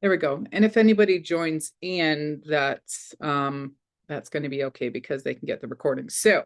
There we go. And if anybody joins in, that's going to be okay because they can get the recording. So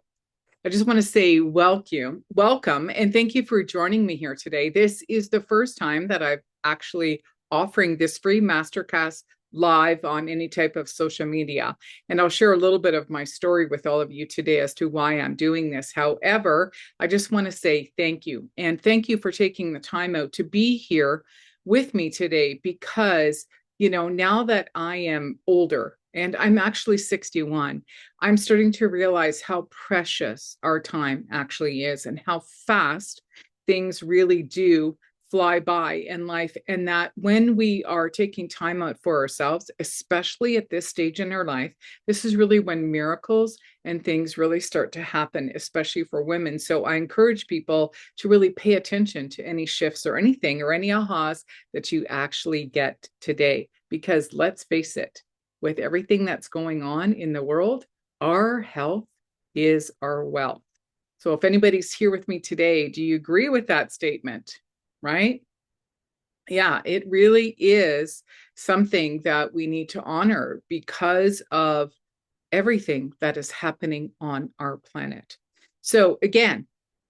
I just want to say welcome, and thank you for joining me here today. This is the first time that I've actually offering this free masterclass live on any type of social media. And I'll share a little bit of my story with all of you today as to why I'm doing this. However, I just want to say thank you. And thank you for taking the time out to be here with me today because, now that I am older and I'm actually 61, I'm starting to realize how precious our time actually is and how fast things really do fly by in life. And that when we are taking time out for ourselves, especially at this stage in our life, this is really when miracles and things really start to happen, especially for women. So I encourage people to really pay attention to any shifts or anything or any ahas that you actually get today. Because let's face it, with everything that's going on in the world, our health is our wealth. So if anybody's here with me today, do you agree with that statement? Right? Yeah, it really is something that we need to honor because of everything that is happening on our planet. So again,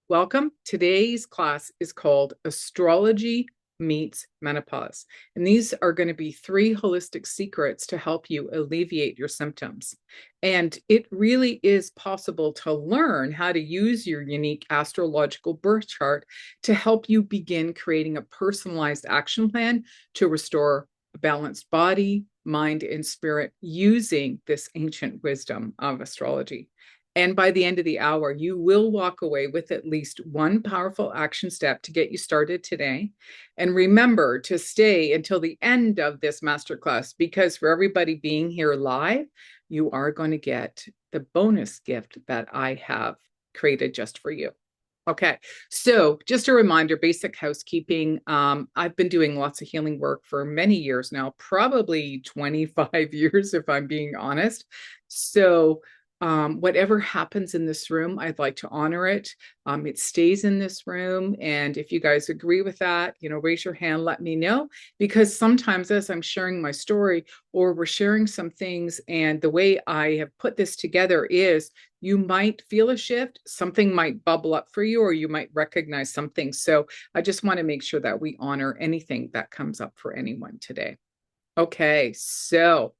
welcome. Today's class is called Astrology Meets Menopause. And these are going to be 3 holistic secrets to help you alleviate your symptoms. And it really is possible to learn how to use your unique astrological birth chart to help you begin creating a personalized action plan to restore a balanced body, mind, and spirit using this ancient wisdom of astrology. And by the end of the hour, you will walk away with at least one powerful action step to get you started today. And remember to stay until the end of this masterclass, because for everybody being here live, you are going to get the bonus gift that I have created just for you. Okay, so just a reminder, basic housekeeping. I've been doing lots of healing work for many years now, probably 25 years, if I'm being honest. So whatever happens in this room, I'd like to honor it. It stays in this room. And if you guys agree with that, raise your hand, let me know. Because sometimes as I'm sharing my story or we're sharing some things, and the way I have put this together is you might feel a shift, something might bubble up for you, or you might recognize something. So I just want to make sure that we honor anything that comes up for anyone today. Okay, so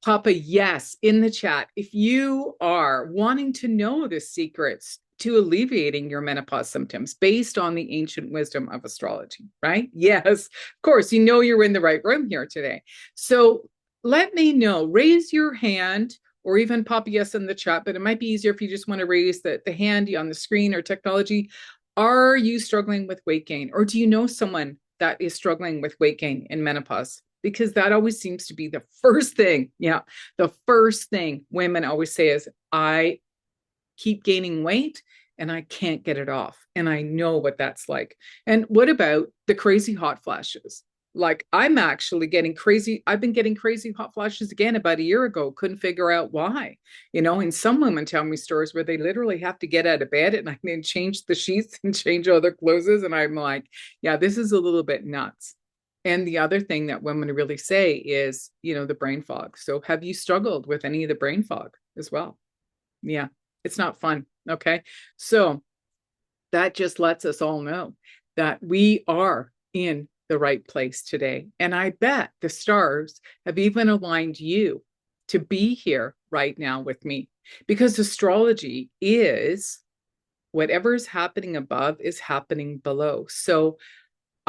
Papa, yes, in the chat. If you are wanting to know the secrets to alleviating your menopause symptoms based on the ancient wisdom of astrology, right? Yes, of course, you're in the right room here today. So let me know, raise your hand or even pop yes in the chat, but it might be easier if you just want to raise the hand on the screen or technology. Are you struggling with weight gain, or do you know someone that is struggling with weight gain in menopause? Because that always seems to be the first thing. Yeah. The first thing women always say is, I keep gaining weight and I can't get it off. And I know what that's like. And what about the crazy hot flashes? Like I'm actually getting crazy. I've been getting crazy hot flashes again about a year ago. Couldn't figure out why, and some women tell me stories where they literally have to get out of bed at night and change the sheets and change other clothes. And I'm like, yeah, this is a little bit nuts. And the other thing that women really say is, the brain fog. So have you struggled with any of the brain fog as well? Yeah, it's not fun. Okay. So that just lets us all know that we are in the right place today. And I bet the stars have even aligned you to be here right now with me, because astrology is whatever is happening above is happening below. So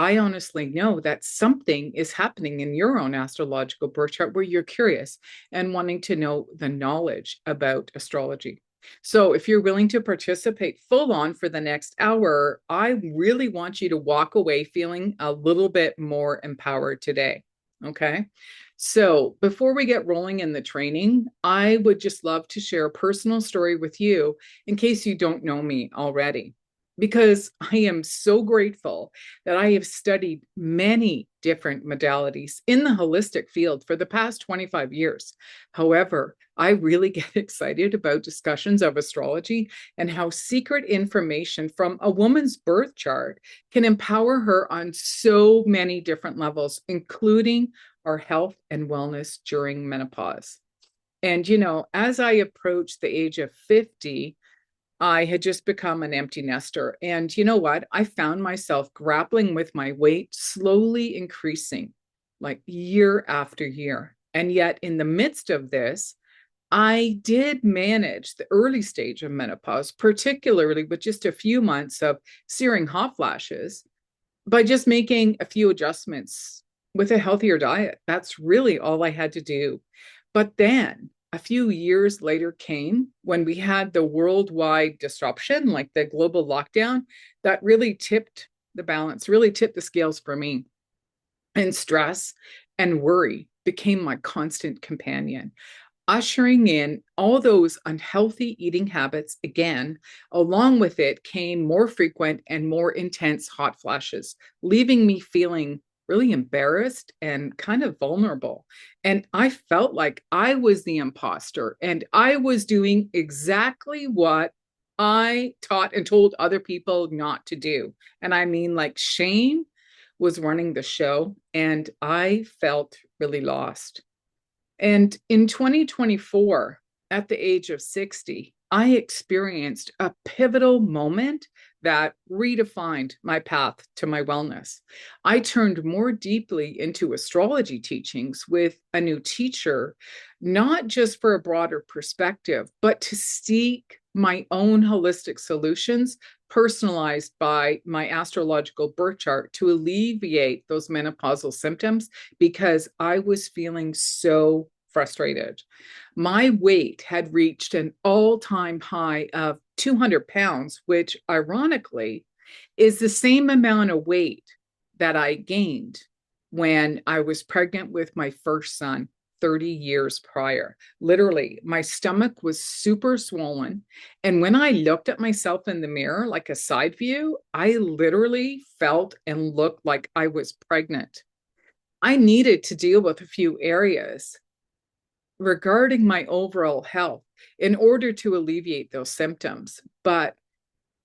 I honestly know that something is happening in your own astrological birth chart where you're curious and wanting to know the knowledge about astrology. So if you're willing to participate full on for the next hour, I really want you to walk away feeling a little bit more empowered today. Okay. So before we get rolling in the training, I would just love to share a personal story with you in case you don't know me already. because I am so grateful that I have studied many different modalities in the holistic field for the past 25 years. However, I really get excited about discussions of astrology and how secret information from a woman's birth chart can empower her on so many different levels, including our health and wellness during menopause. And, as I approached the age of 50, I had just become an empty nester. And you know what? I found myself grappling with my weight slowly increasing, like year after year. And yet, in the midst of this, I did manage the early stage of menopause, particularly with just a few months of searing hot flashes, by just making a few adjustments with a healthier diet. That's really all I had to do. But then a few years later came when we had the worldwide disruption, like the global lockdown, that really tipped the balance, really tipped the scales for me. And stress and worry became my constant companion, ushering in all those unhealthy eating habits again. Along with it came more frequent and more intense hot flashes, leaving me feeling really embarrassed and kind of vulnerable. And I felt like I was the imposter and I was doing exactly what I taught and told other people not to do. And I mean, like, shame was running the show, and I felt really lost. And in 2024, at the age of 60, I experienced a pivotal moment that redefined my path to my wellness. I turned more deeply into astrology teachings with a new teacher, not just for a broader perspective, but to seek my own holistic solutions personalized by my astrological birth chart to alleviate those menopausal symptoms, because I was feeling so frustrated. My weight had reached an all-time high of 200 pounds, which ironically is the same amount of weight that I gained when I was pregnant with my first son 30 years prior. Literally, my stomach was super swollen. And when I looked at myself in the mirror, like a side view, I literally felt and looked like I was pregnant. I needed to deal with a few areas regarding my overall health in order to alleviate those symptoms. But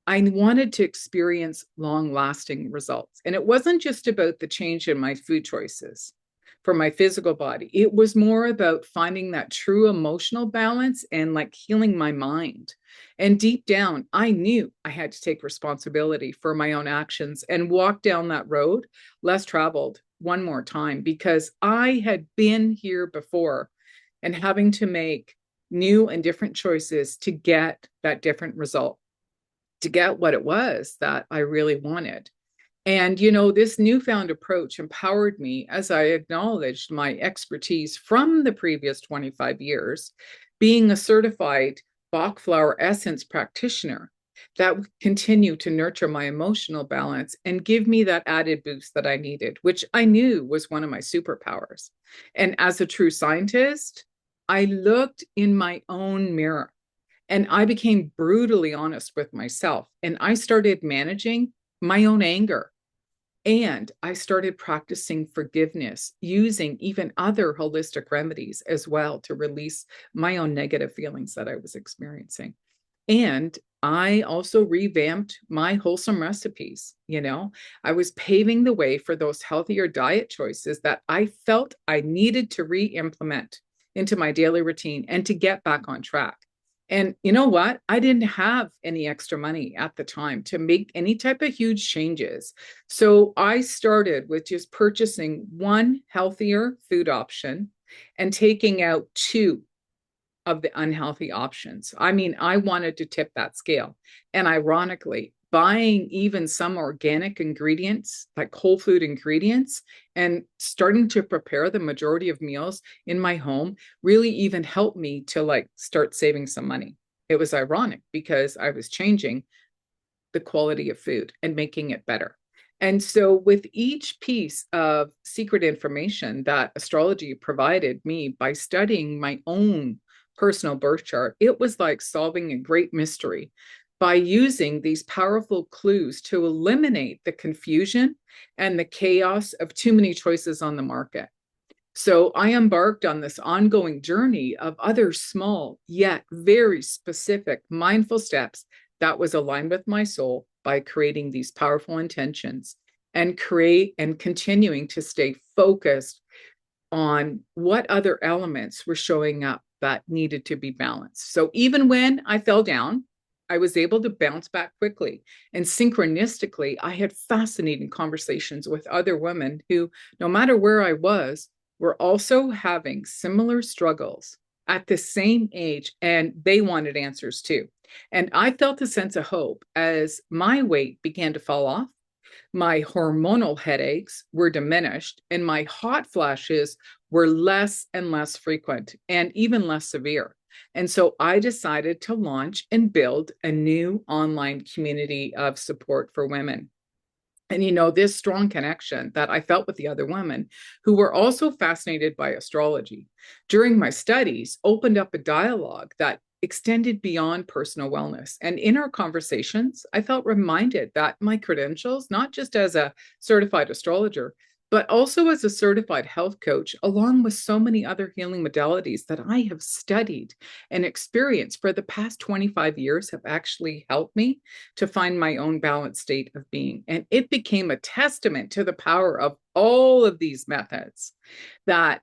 I wanted to experience long-lasting results. And it wasn't just about the change in my food choices for my physical body. It was more about finding that true emotional balance and like healing my mind. And deep down, I knew I had to take responsibility for my own actions and walk down that road less traveled one more time, because I had been here before and having to make new and different choices to get that different result, to get what it was that I really wanted. And, this newfound approach empowered me as I acknowledged my expertise from the previous 25 years, being a certified Bach flower essence practitioner that would continue to nurture my emotional balance and give me that added boost that I needed, which I knew was one of my superpowers. And as a true scientist, I looked in my own mirror and I became brutally honest with myself. And I started managing my own anger. And I started practicing forgiveness using even other holistic remedies as well to release my own negative feelings that I was experiencing. And I also revamped my wholesome recipes. I was paving the way for those healthier diet choices that I felt I needed to re-implement into my daily routine and to get back on track. And you know what? I didn't have any extra money at the time to make any type of huge changes. So I started with just purchasing one healthier food option and taking out two of the unhealthy options. I mean, I wanted to tip that scale. And ironically, buying even some organic ingredients, like whole food ingredients, and starting to prepare the majority of meals in my home really even helped me to like start saving some money. It was ironic because I was changing the quality of food and making it better. And so with each piece of secret information that astrology provided me by studying my own personal birth chart, it was like solving a great mystery by using these powerful clues to eliminate the confusion and the chaos of too many choices on the market. So I embarked on this ongoing journey of other small yet very specific mindful steps that was aligned with my soul by creating these powerful intentions and continuing to stay focused on what other elements were showing up that needed to be balanced. So even when I fell down, I was able to bounce back quickly. And synchronistically, I had fascinating conversations with other women who, no matter where I was, were also having similar struggles at the same age, and they wanted answers too. And I felt a sense of hope as my weight began to fall off. My hormonal headaches were diminished, and my hot flashes were less and less frequent and even less severe. And so I decided to launch and build a new online community of support for women. And, this strong connection that I felt with the other women who were also fascinated by astrology during my studies opened up a dialogue that extended beyond personal wellness. And in our conversations, I felt reminded that my credentials, not just as a certified astrologer, but also as a certified health coach, along with so many other healing modalities that I have studied and experienced for the past 25 years, have actually helped me to find my own balanced state of being. And it became a testament to the power of all of these methods that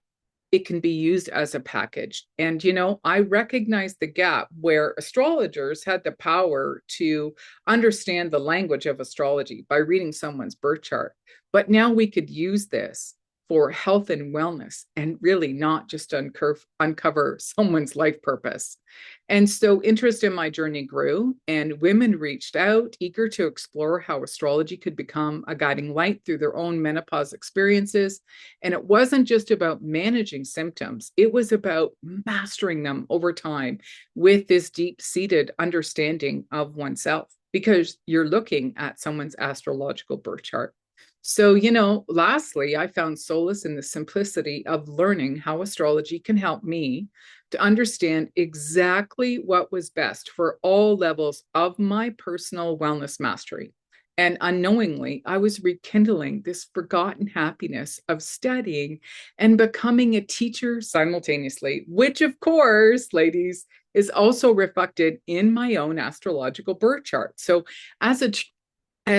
it can be used as a package. And, I recognize the gap where astrologers had the power to understand the language of astrology by reading someone's birth chart. But now we could use this for health and wellness and really not just uncover someone's life purpose. And so interest in my journey grew, and women reached out, eager to explore how astrology could become a guiding light through their own menopause experiences. And it wasn't just about managing symptoms, it was about mastering them over time with this deep-seated understanding of oneself, because you're looking at someone's astrological birth chart. So, lastly, I found solace in the simplicity of learning how astrology can help me to understand exactly what was best for all levels of my personal wellness mastery. And unknowingly, I was rekindling this forgotten happiness of studying and becoming a teacher simultaneously, which, of course, ladies, is also reflected in my own astrological birth chart. So, as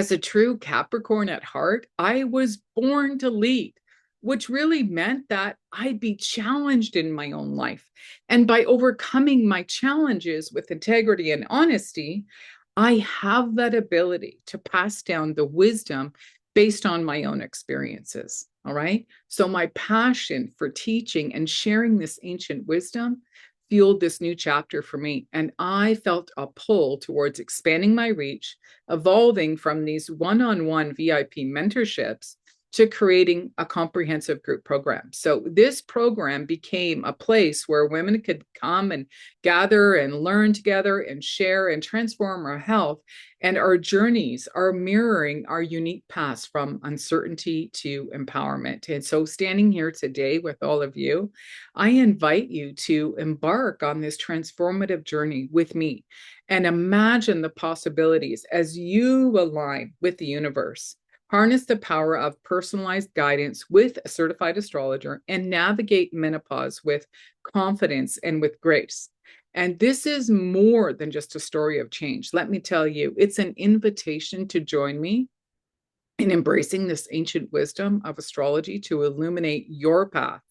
a true Capricorn at heart, I was born to lead, which really meant that I'd be challenged in my own life. And by overcoming my challenges with integrity and honesty, I have that ability to pass down the wisdom based on my own experiences. All right. So my passion for teaching and sharing this ancient wisdom fueled this new chapter for me. And I felt a pull towards expanding my reach, evolving from these one-on-one VIP mentorships to creating a comprehensive group program. So this program became a place where women could come and gather and learn together and share and transform our health. And our journeys are mirroring our unique paths from uncertainty to empowerment. And so standing here today with all of you, I invite you to embark on this transformative journey with me and imagine the possibilities as you align with the universe. Harness the power of personalized guidance with a certified astrologer and navigate menopause with confidence and with grace. And this is more than just a story of change. Let me tell you, it's an invitation to join me in embracing this ancient wisdom of astrology to illuminate your path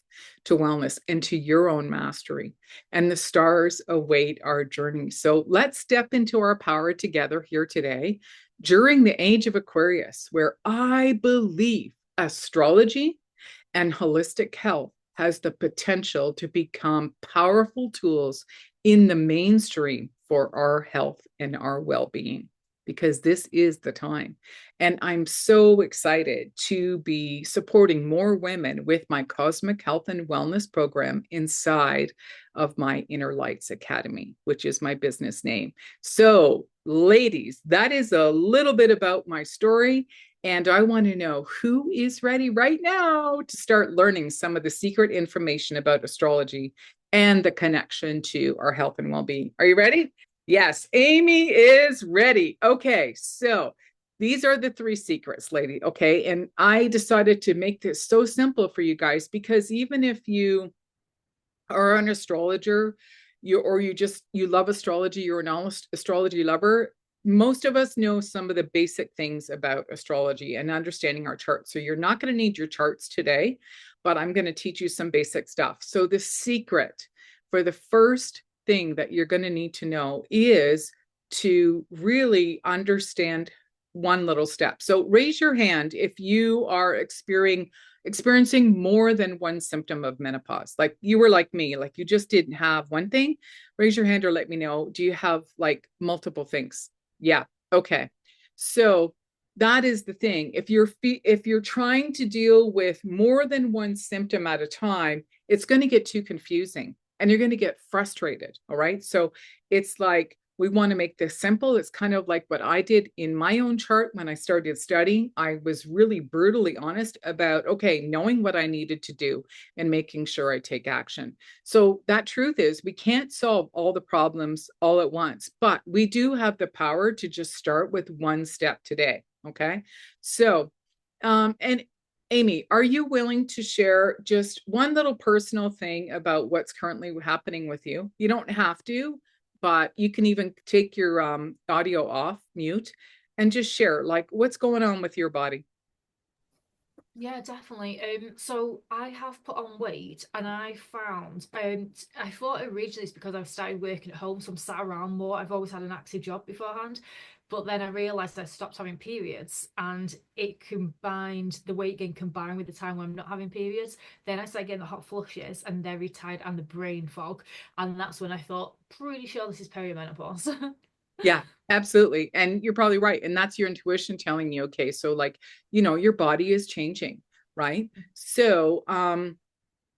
to wellness and to your own mastery. And the stars await our journey. So let's step into our power together here today during the age of Aquarius, where I believe astrology and holistic health has the potential to become powerful tools in the mainstream for our health and our well-being, because this is the time. And I'm so excited to be supporting more women with my Cosmic Health and Wellness program inside of my Inner Lights Academy, which is my business name. So, ladies, that is a little bit about my story. And I want to know who is ready right now to start learning some of the secret information about astrology and the connection to our health and well-being. Are you ready? Yes, Amy is ready. Okay, so these are the three secrets, lady. Okay, and I decided to make this so simple for you guys because even if you are an astrologer, you love astrology, you're an astrology lover, most of us know some of the basic things about astrology and understanding our charts. So you're not going to need your charts today, but I'm going to teach you some basic stuff. So the secret for the first thing that you're going to need to know is to really understand one little step. So raise your hand if you are experiencing more than one symptom of menopause. Like you were like me, like you just didn't have one thing. Raise your hand or let me know. Do you have like multiple things? Yeah. Okay. So that is the thing. If you're trying to deal with more than one symptom at a time, it's going to get too confusing and you're going to get frustrated. All right. So it's like we want to make this simple. It's kind of like what I did in my own chart when I started studying. I was really brutally honest about, okay, knowing what I needed to do and making sure I take action. So that truth is we can't solve all the problems all at once, but we do have the power to just start with one step today. Okay. So, and Amy, are you willing to share just one little personal thing about what's currently happening with you? You don't have to, but you can even take your audio off mute and just share like what's going on with your body. Yeah, definitely. So I have put on weight, and I found, I thought originally it's because I've started working at home, so I'm sat around more. I've always had an active job beforehand, but then I realized I stopped having periods, and the weight gain combined with the time when I'm not having periods. Then I started getting the hot flushes, and they're tired, and the brain fog, and that's when I thought, pretty sure this is perimenopause. Yeah, absolutely. And you're probably right. And that's your intuition telling you, okay, so like, your body is changing, right? So,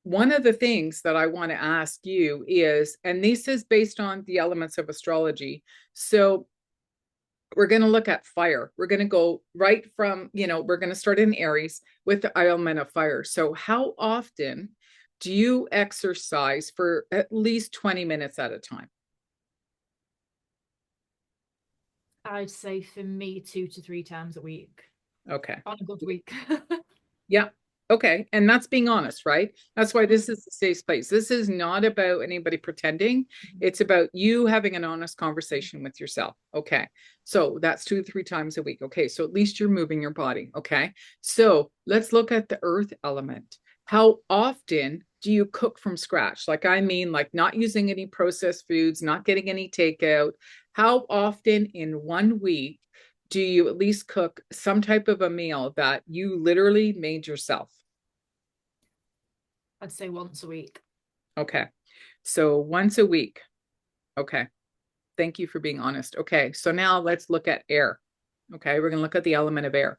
one of the things that I want to ask you is, and this is based on the elements of astrology. So, we're going to look at fire. We're going to go right from, we're going to start in Aries with the element of fire. So, how often do you exercise for at least 20 minutes at a time? I'd say for me, 2 to 3 times a week Okay. on a good week. Yeah. Okay. And that's being honest, right? That's why this Mhm. is a safe place. This is not about anybody pretending. It's about you having an honest conversation with yourself. Okay. So that's 2 to 3 times a week. Okay. So at least you're moving your body. Okay. So let's look at the earth element. How often do you cook from scratch? Like, I mean, like not using any processed foods, not getting any takeout. How often in one week do you at least cook some type of a meal that you literally made yourself? I'd say once a week. Okay. So once a week. Okay. Thank you for being honest. Okay. So now let's look at air. Okay. We're going to look at the element of air.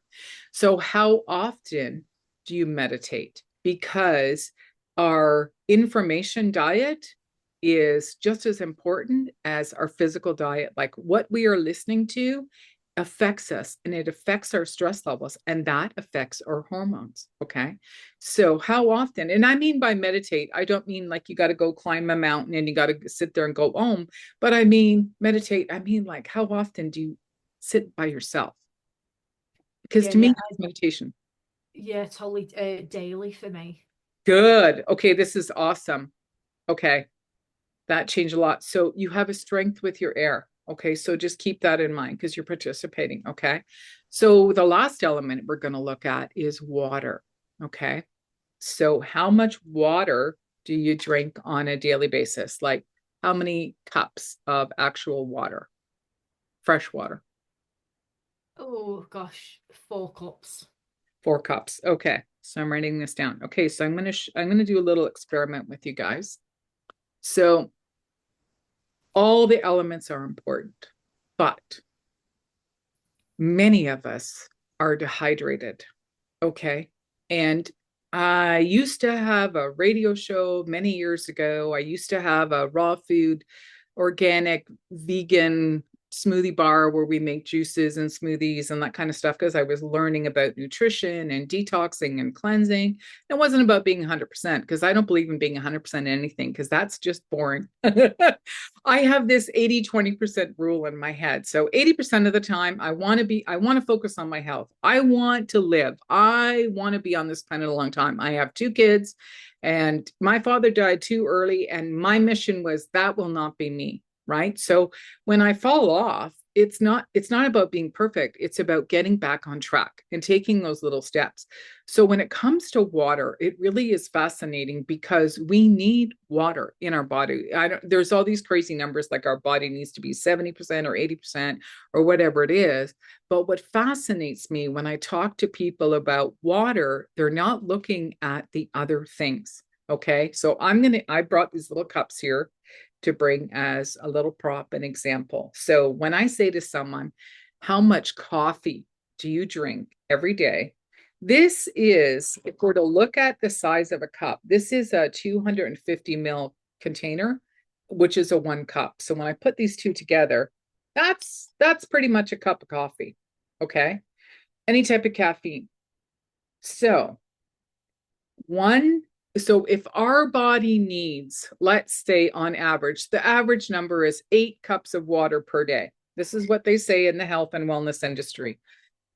So, how often do you meditate? Because our information diet is just as important as our physical diet. Like what we are listening to affects us and it affects our stress levels and that affects our hormones. Okay. So, how often, and I mean by meditate, I don't mean like you got to go climb a mountain and you got to sit there and go home, but I mean meditate. I mean, like, how often do you sit by yourself? Because Yeah, to me, yeah, that's meditation. yeah, totally. Daily for me. Good. Okay. This is awesome. Okay. That changed a lot. So, you have a strength with your air. Okay. So, just keep that in mind because you're participating. Okay. So, the last element we're going to look at is water. Okay. So, how much water do you drink on a daily basis? Like, how many cups of actual water, fresh water? Oh gosh, 4 cups. 4 cups. Okay. So, I'm writing this down. Okay. So, I'm going to do a little experiment with you guys. So, all the elements are important, but many of us are dehydrated. Okay. And I used to have a radio show many years ago. I used to have a raw food, organic, vegan smoothie bar where we make juices and smoothies and that kind of stuff because I was learning about nutrition and detoxing and cleansing. It wasn't about being 100% because I don't believe in being 100% anything because that's just boring. I have this 80-20% rule in my head. So 80% of the time I want to focus on my health. I want to live. I want to be on this planet a long time. I have 2 kids and my father died too early. And my mission was that will not be me. Right. So when I fall off, it's not about being perfect. It's about getting back on track and taking those little steps. So when it comes to water, it really is fascinating because we need water in our body. There's all these crazy numbers like our body needs to be 70% or 80% or whatever it is. But what fascinates me when I talk to people about water, they're not looking at the other things. Okay. So I brought these little cups here to bring as a little prop and example. So when I say to someone, how much coffee do you drink every day? This is, if we're to look at the size of a cup, this is a 250 ml container, which is a 1 cup. So when I put these two together, that's pretty much a cup of coffee. Okay. Any type of caffeine. So if our body needs, let's say on average, the average number is 8 cups of water per day. This is what they say in the health and wellness industry.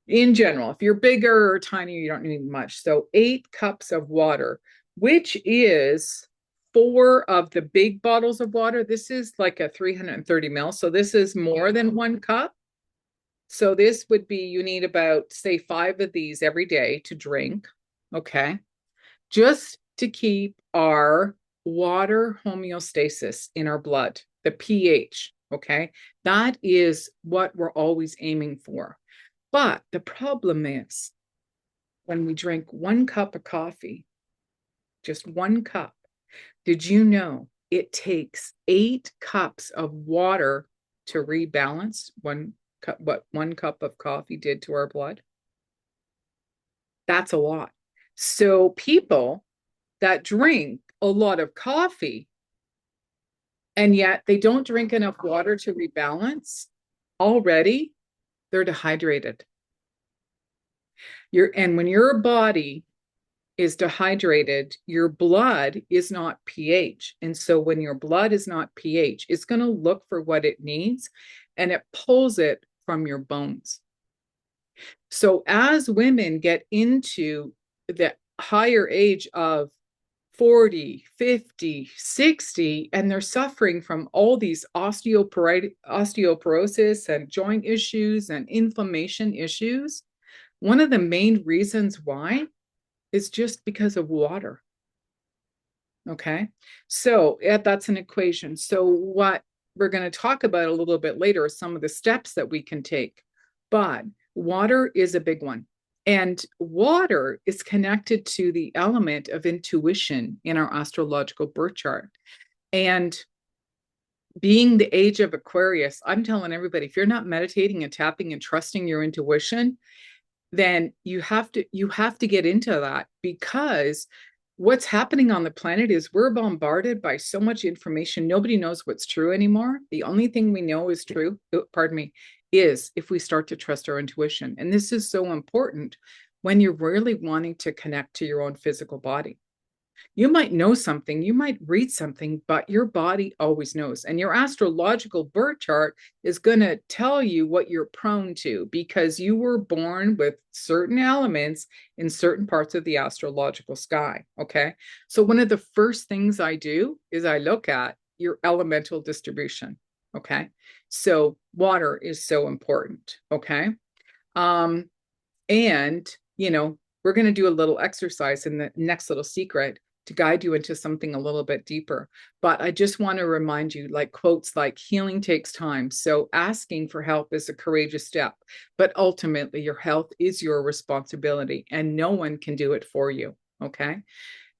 In general, if you're bigger or tinier, you don't need much. So 8 cups of water, which is 4 of the big bottles of water. This is like a 330 ml. So this is more than 1 cup. So this would be, you need about, say, 5 of these every day to drink. Okay. Just to keep our water homeostasis in our blood, the pH, okay? That is what we're always aiming for. But the problem is when we drink 1 cup of coffee, just 1 cup, did you know it takes 8 cups of water to rebalance what 1 cup of coffee did to our blood? That's a lot. So people that drink a lot of coffee and yet they don't drink enough water to rebalance, already they're dehydrated. And when your body is dehydrated, your blood is not pH. And so when your blood is not pH, it's going to look for what it needs and it pulls it from your bones. So as women get into the higher age of 40, 50, 60, and they're suffering from all these osteoporosis and joint issues and inflammation issues, one of the main reasons why is just because of water. Okay. So that's an equation. So what we're going to talk about a little bit later are some of the steps that we can take. But water is a big one. And water is connected to the element of intuition in our astrological birth chart. And being the age of Aquarius, I'm telling everybody, if you're not meditating and tapping and trusting your intuition, then you have to get into that, because what's happening on the planet is we're bombarded by so much information. Nobody knows what's true anymore. The only thing we know is true, is if we start to trust our intuition. And this is so important when you're really wanting to connect to your own physical body. You might know something, you might read something, but your body always knows. And your astrological birth chart is going to tell you what you're prone to, because you were born with certain elements in certain parts of the astrological sky. Okay. So one of the first things I do is I look at your elemental distribution. Okay. So water is so important. Okay. And, we're going to do a little exercise in the next little secret to guide you into something a little bit deeper. But I just want to remind you, like quotes like healing takes time. So asking for help is a courageous step, but ultimately your health is your responsibility and no one can do it for you. Okay.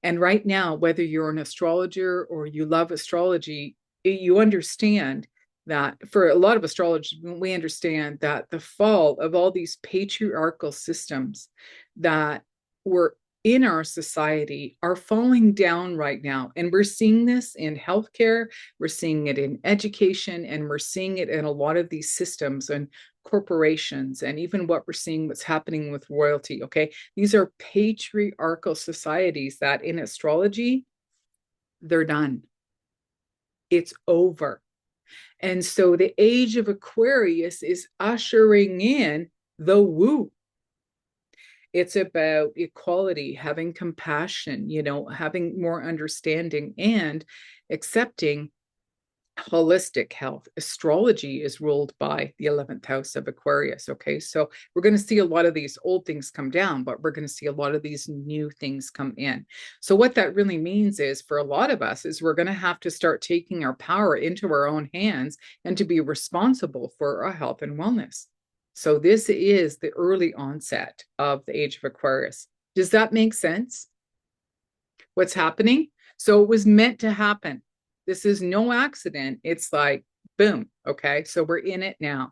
And right now, whether you're an astrologer or you love astrology, you understand that for a lot of astrologers, we understand that the fall of all these patriarchal systems that were in our society are falling down right now. And we're seeing this in healthcare, we're seeing it in education, and we're seeing it in a lot of these systems and corporations, and even what we're seeing what's happening with royalty. Okay. These are patriarchal societies that in astrology, they're done. It's over. And so the age of Aquarius is ushering in the woo. It's about equality, having compassion, having more understanding and accepting holistic health. Astrology is ruled by the 11th house of Aquarius. Okay. So we're going to see a lot of these old things come down, but we're going to see a lot of these new things come in. So what that really means is for a lot of us is we're going to have to start taking our power into our own hands and to be responsible for our health and wellness. So this is the early onset of the age of Aquarius. Does that make sense? What's happening? So it was meant to happen. This is no accident. It's like, boom. Okay. So we're in it now.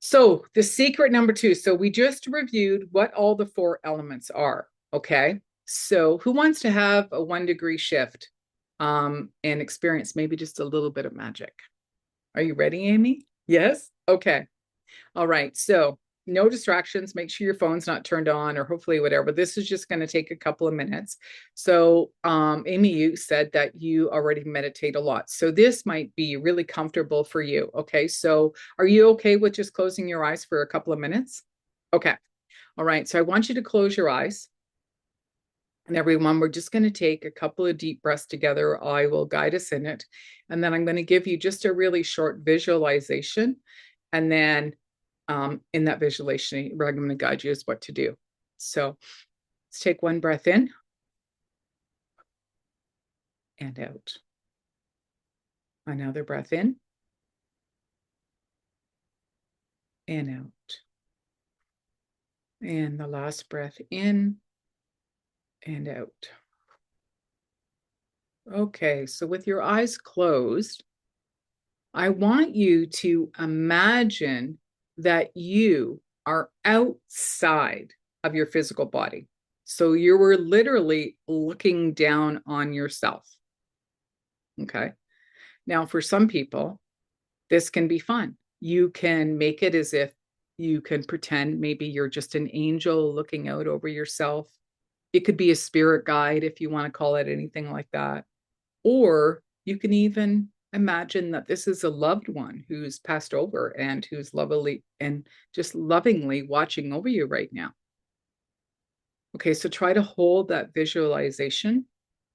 So the secret number 2. So we just reviewed what all the 4 elements are. Okay. So who wants to have a 1-degree shift and experience maybe just a little bit of magic? Are you ready, Amy? Yes. Okay. All right. So no distractions. Make sure your phone's not turned on or hopefully whatever. This is just going to take a couple of minutes. So Amy, you said that you already meditate a lot. So this might be really comfortable for you. Okay. So are you okay with just closing your eyes for a couple of minutes? Okay. All right. So I want you to close your eyes. And everyone, we're just going to take a couple of deep breaths together. I will guide us in it. And then I'm going to give you just a really short visualization. And then in that visualization, where I'm going to guide you is what to do. So let's take one breath in and out. Another breath in and out. And the last breath in and out. Okay, so with your eyes closed, I want you to imagine that you are outside of your physical body. So you were literally looking down on yourself. Okay. Now, for some people, this can be fun. You can make it as if you can pretend maybe you're just an angel looking out over yourself. It could be a spirit guide if you want to call it anything like that. Or you can even imagine that this is a loved one who's passed over and who's lovely and just lovingly watching over you right now. Okay, so try to hold that visualization.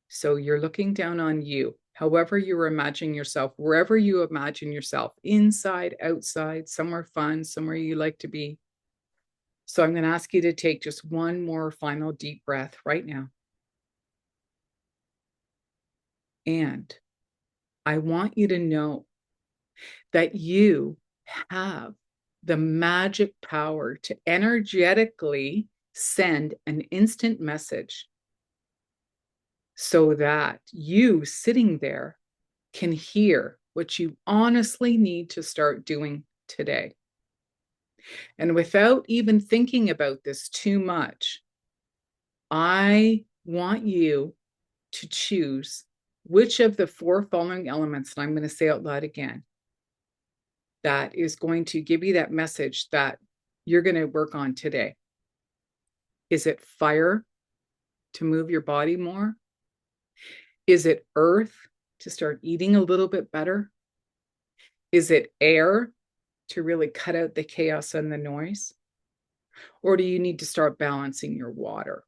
So you're looking down on you, however you're imagining yourself, wherever you imagine yourself, inside, outside, somewhere fun, somewhere you like to be. So I'm going to ask you to take just one more final deep breath right now. And I want you to know that you have the magic power to energetically send an instant message so that you sitting there can hear what you honestly need to start doing today. And without even thinking about this too much, I want you to choose which of the 4 following elements, and I'm going to say out loud again, that is going to give you that message that you're going to work on today. Is it fire to move your body more? Is it earth to start eating a little bit better? Is it air to really cut out the chaos and the noise? Or do you need to start balancing your water?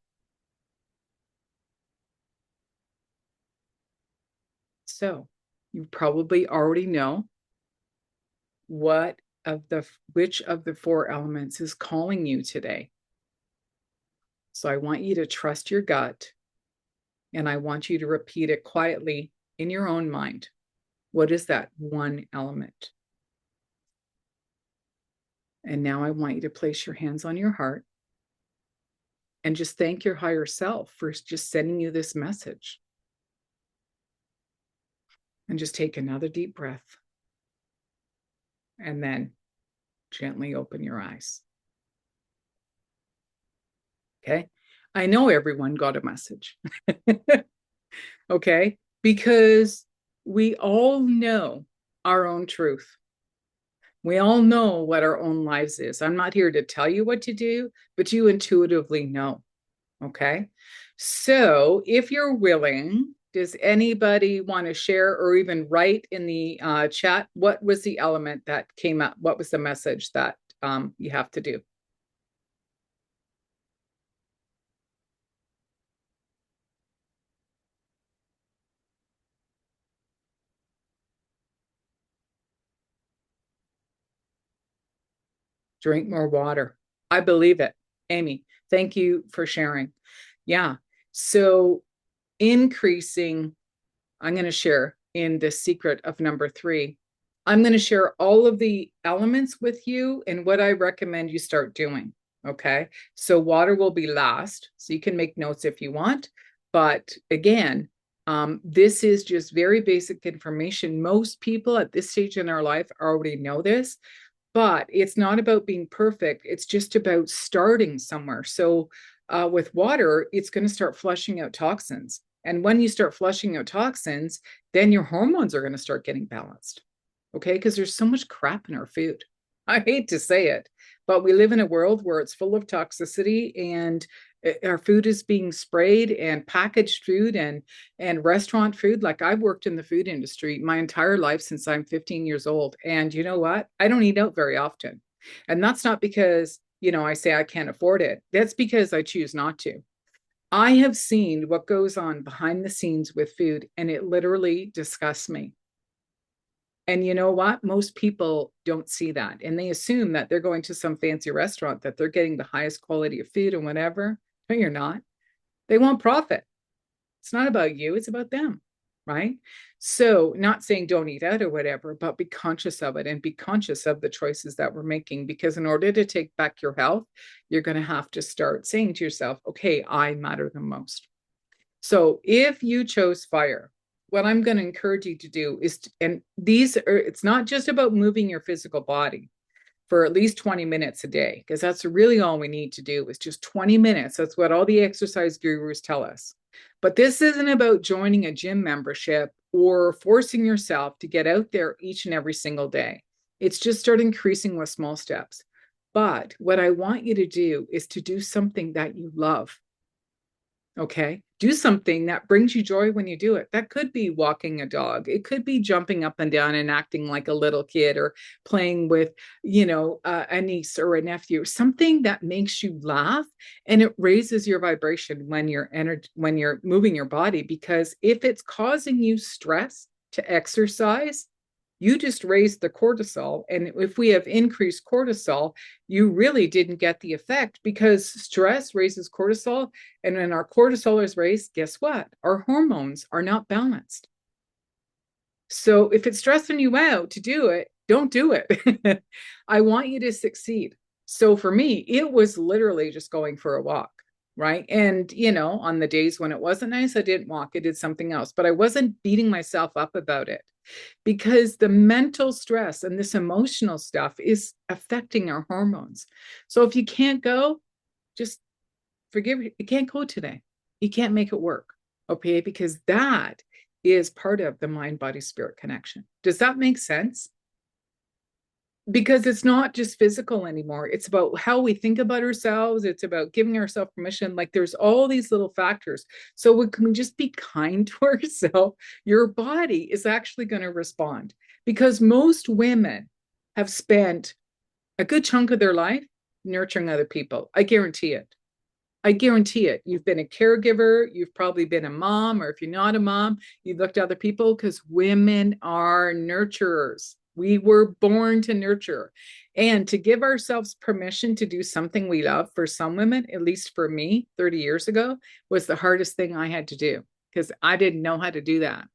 So you probably already know which of the 4 elements is calling you today. So I want you to trust your gut, and I want you to repeat it quietly in your own mind. What is that one element? And now I want you to place your hands on your heart and just thank your higher self for just sending you this message. And just take another deep breath. And then gently open your eyes. Okay. I know everyone got a message. Okay. Because we all know our own truth. We all know what our own lives is. I'm not here to tell you what to do, but you intuitively know. Okay. So if you're willing, does anybody want to share or even write in the chat? What was the element that came up? What was the message that you have to do? Drink more water. I believe it. Amy, thank you for sharing. Yeah. So increasing, I'm going to share in the secret of number 3. I'm going to share all of the elements with you and what I recommend you start doing. Okay. So water will be last. So you can make notes if you want. But again, this is just very basic information. Most people at this stage in our life already know this, but it's not about being perfect. It's just about starting somewhere. So with water, it's going to start flushing out toxins. And when you start flushing out toxins, then your hormones are going to start getting balanced. Okay. Because there's so much crap in our food. I hate to say it, but we live in a world where it's full of toxicity, and our food is being sprayed, and packaged food and restaurant food. Like, I've worked in the food industry my entire life since I'm 15 years old. And you know what? I don't eat out very often. And that's not because, I say I can't afford it. That's because I choose not to. I have seen what goes on behind the scenes with food, and it literally disgusts me. And you know what? Most people don't see that. And they assume that they're going to some fancy restaurant, that they're getting the highest quality of food and whatever. No, you're not. They want profit. It's not about you, it's about them. Right. So, not saying don't eat out or whatever, but be conscious of it and be conscious of the choices that we're making. Because in order to take back your health, you're going to have to start saying to yourself, okay, I matter the most. So, if you chose fire, what I'm going to encourage you to do is, it's not just about moving your physical body for at least 20 minutes a day, because that's really all we need to do is just 20 minutes. That's what all the exercise gurus tell us. But this isn't about joining a gym membership or forcing yourself to get out there each and every single day. It's just start increasing with small steps. But what I want you to do is to do something that you love. Okay. Do something that brings you joy when you do it. That could be walking a dog. It could be jumping up and down and acting like a little kid, or playing with, a niece or a nephew, something that makes you laugh, and it raises your vibration when when you're moving your body. Because if it's causing you stress to exercise, you just raised the cortisol. And if we have increased cortisol, you really didn't get the effect, because stress raises cortisol. And when our cortisol is raised, guess what? Our hormones are not balanced. So if it's stressing you out to do it, don't do it. I want you to succeed. So for me, it was literally just going for a walk. Right. And, on the days when it wasn't nice, I didn't walk. I did something else, but I wasn't beating myself up about it, because the mental stress and this emotional stuff is affecting our hormones. So if you can't go, just forgive you. You can't go today. You can't make it work. Okay. Because that is part of the mind, body, spirit connection. Does that make sense? Because it's not just physical anymore. It's about how we think about ourselves. It's about giving ourselves permission. Like, there's all these little factors. So we can just be kind to ourselves. Your body is actually going to respond, because most women have spent a good chunk of their life nurturing other people. I guarantee it. I guarantee it. You've been a caregiver. You've probably been a mom, or if you're not a mom, you've looked at other people, because women are nurturers. We were born to nurture. And to give ourselves permission to do something we love, for some women, at least for me 30 years ago, was the hardest thing I had to do, because I didn't know how to do that.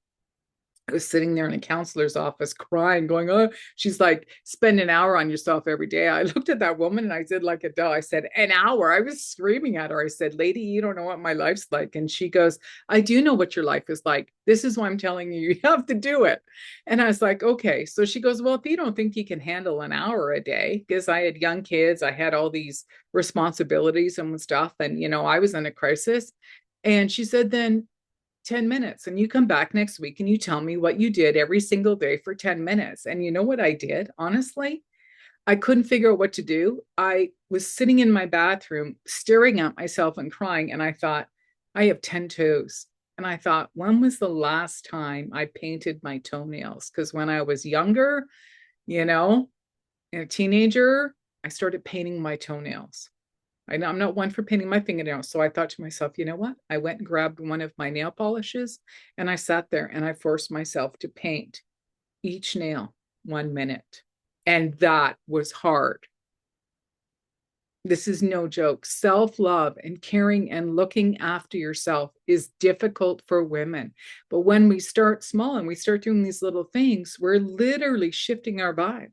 I was sitting there in a counselor's office crying, going, oh, she's like, spend an hour on yourself every day. I looked at that woman and I did like a doe. I said, an hour. I was screaming at her. I said, lady, you don't know what my life's like. And she goes, I do know what your life is like. This is why I'm telling you, you have to do it. And I was like, okay. So she goes, well, if you don't think you can handle an hour a day, because I had young kids, I had all these responsibilities and stuff. And, I was in a crisis. And she said, then 10 minutes, and you come back next week and you tell me what you did every single day for 10 minutes. And you know what I did? Honestly, I couldn't figure out what to do. I was sitting in my bathroom, staring at myself and crying. And I thought, I have 10 toes. And I thought, when was the last time I painted my toenails? Because when I was younger, you know, a teenager, I started painting my toenails. I'm not one for painting my fingernails. So I thought to myself, you know what? I went and grabbed one of my nail polishes and I sat there and I forced myself to paint each nail 1 minute. And that was hard. This is no joke. Self-love and caring and looking after yourself is difficult for women. But when we start small and we start doing these little things, we're literally shifting our vibe,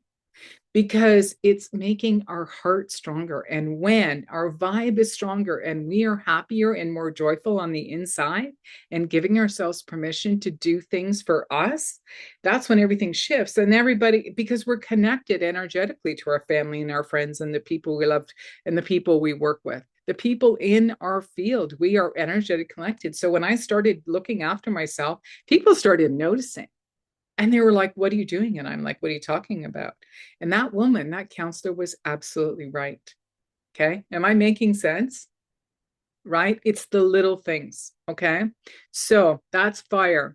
because it's making our heart stronger. And when our vibe is stronger and we are happier and more joyful on the inside and giving ourselves permission to do things for us, that's when everything shifts. And everybody, because we're connected energetically to our family and our friends and the people we love and the people we work with. The people in our field, we are energetic connected. So when I started looking after myself, people started noticing. And they were like, what are you doing? And I'm like, what are you talking about? And that woman, that counselor, was absolutely right. Okay. Am I making sense? Right? It's the little things. Okay. So that's fire.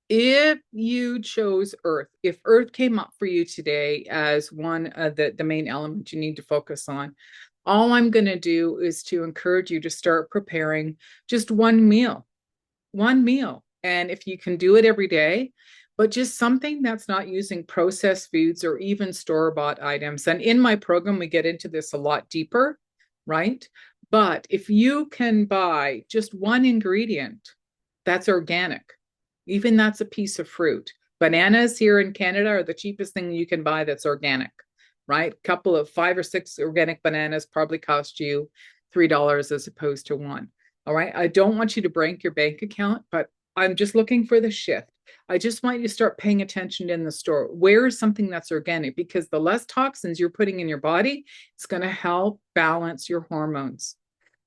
If you chose earth, if earth came up for you today as one of the main elements you need to focus on, all I'm going to do is to encourage you to start preparing just one meal. And if you can do it every day, but just something that's not using processed foods or even store-bought items. And in my program, we get into this a lot deeper, right? But if you can buy just one ingredient that's organic, even that's a piece of fruit. Bananas here in Canada are the cheapest thing you can buy that's organic, right? A couple of 5 or 6 organic bananas probably cost you $3 as opposed to one. All right. I don't want you to break your bank account, but I'm just looking for the shift. I just want you to start paying attention in the store. Where is something that's organic? Because the less toxins you're putting in your body, it's going to help balance your hormones.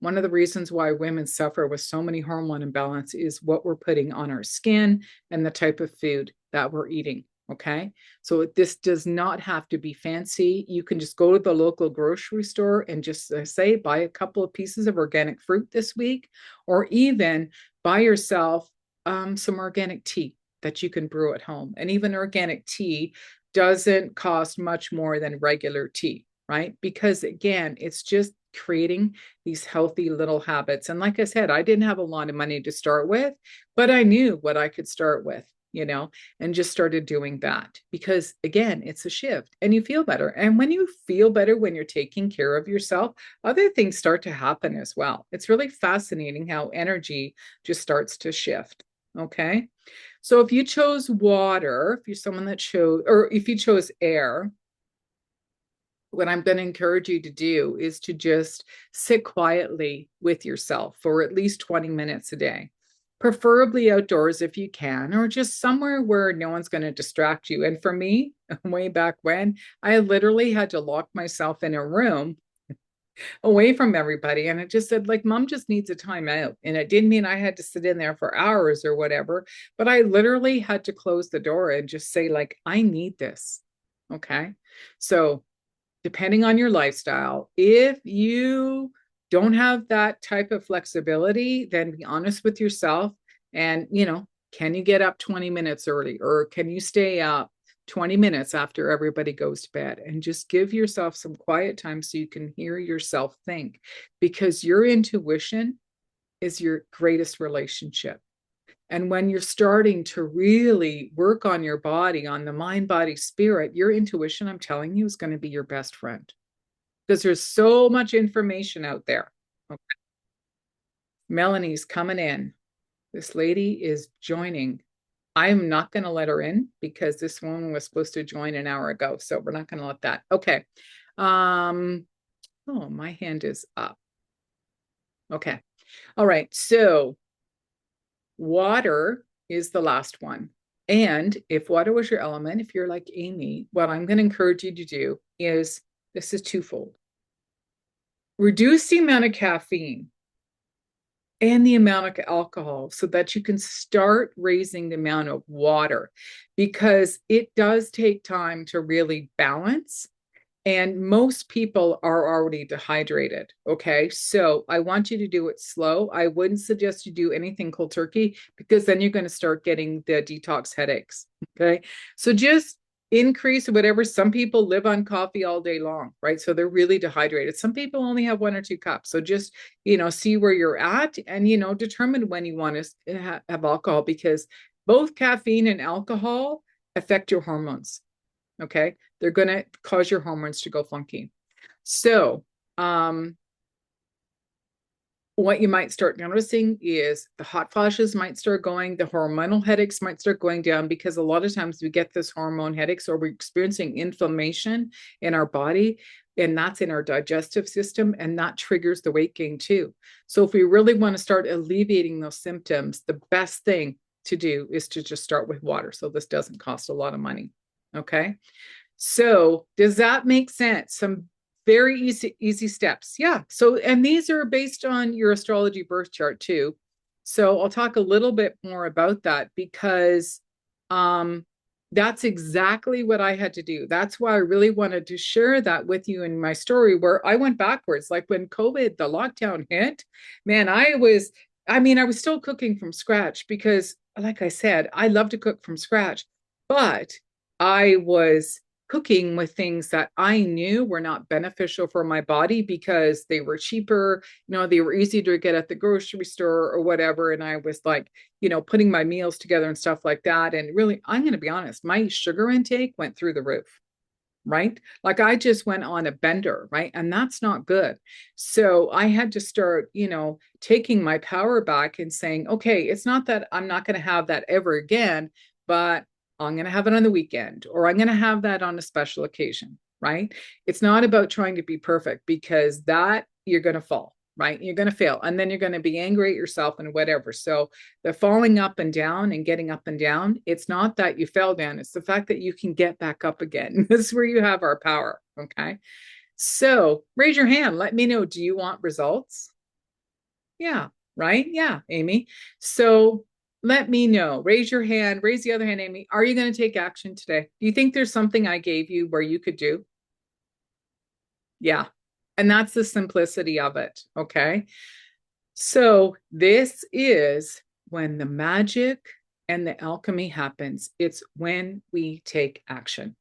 One of the reasons why women suffer with so many hormone imbalance is what we're putting on our skin and the type of food that we're eating. Okay. So this does not have to be fancy. You can just go to the local grocery store and just say, buy a couple of pieces of organic fruit this week, or even buy yourself some organic tea that you can brew at home. And even organic tea doesn't cost much more than regular tea, right? Because again, it's just creating these healthy little habits. And like I said, I didn't have a lot of money to start with, but I knew what I could start with, and just started doing that, because again, it's a shift and you feel better. And when you feel better, when you're taking care of yourself, other things start to happen as well. It's really fascinating how energy just starts to shift. Okay. So if you chose water, if you're someone that chose, or if you chose air, what I'm going to encourage you to do is to just sit quietly with yourself for at least 20 minutes a day, preferably outdoors if you can, or just somewhere where no one's going to distract you. And for me, way back when, I literally had to lock myself in a room away from everybody. And it just said, like, mom just needs a time out. And it didn't mean I had to sit in there for hours or whatever, but I literally had to close the door and just say, like, I need this. Okay. So depending on your lifestyle, if you don't have that type of flexibility, then be honest with yourself. And, can you get up 20 minutes early, or can you stay up 20 minutes after everybody goes to bed, and just give yourself some quiet time so you can hear yourself think, because your intuition is your greatest relationship. And when you're starting to really work on your body, on the mind, body, spirit, your intuition, I'm telling you, is going to be your best friend, because there's so much information out there. Okay. Melanie's coming in. This lady is joining I'm not going to let her in because this woman was supposed to join an hour ago. So we're not going to let that. Okay. Um, oh, my hand is up. Okay. All right. So water is the last one. And if water was your element, if you're like Amy, what I'm going to encourage you to do is this is twofold. Reduce the amount of caffeine and the amount of alcohol so that you can start raising the amount of water, because it does take time to really balance. And most people are already dehydrated. Okay. So I want you to do it slow. I wouldn't suggest you do anything cold turkey because then you're going to start getting the detox headaches. Okay. So just increase whatever. Some people live on coffee all day long, right? So they're really dehydrated. Some people only have 1 or 2 cups. So just, see where you're at and, determine when you want to have alcohol, because both caffeine and alcohol affect your hormones. Okay. They're going to cause your hormones to go funky. So, what you might start noticing is the hot flashes might start going, the hormonal headaches might start going down, because a lot of times we get this hormone headaches or we're experiencing inflammation in our body, and that's in our digestive system, and that triggers the weight gain too. So if we really want to start alleviating those symptoms, the best thing to do is to just start with water. So this doesn't cost a lot of money. Okay. So does that make sense? Some very easy steps. Yeah. So, and these are based on your astrology birth chart too. So I'll talk a little bit more about that, because that's exactly what I had to do. That's why I really wanted to share that with you in my story, where I went backwards. Like when COVID, the lockdown hit, man, I was still cooking from scratch because, like I said, I love to cook from scratch, but I was cooking with things that I knew were not beneficial for my body because they were cheaper, they were easy to get at the grocery store or whatever. And I was like, putting my meals together and stuff like that. And really, I'm going to be honest, my sugar intake went through the roof, right? Like I just went on a bender, right? And that's not good. So I had to start, taking my power back and saying, okay, it's not that I'm not going to have that ever again, but I'm going to have it on the weekend, or I'm going to have that on a special occasion, right? It's not about trying to be perfect, because that you're going to fall, right? You're going to fail, and then you're going to be angry at yourself and whatever. So the falling up and down and getting up and down, it's not that you fell down. It's the fact that you can get back up again. This is where you have our power. Okay. So raise your hand. Let me know. Do you want results? Yeah. Right. Yeah. Amy. So let me know. Raise your hand. Raise the other hand, Amy. Are you going to take action today? Do you think there's something I gave you where you could do? Yeah. And that's the simplicity of it. Okay. So this is when the magic and the alchemy happens. It's when we take action.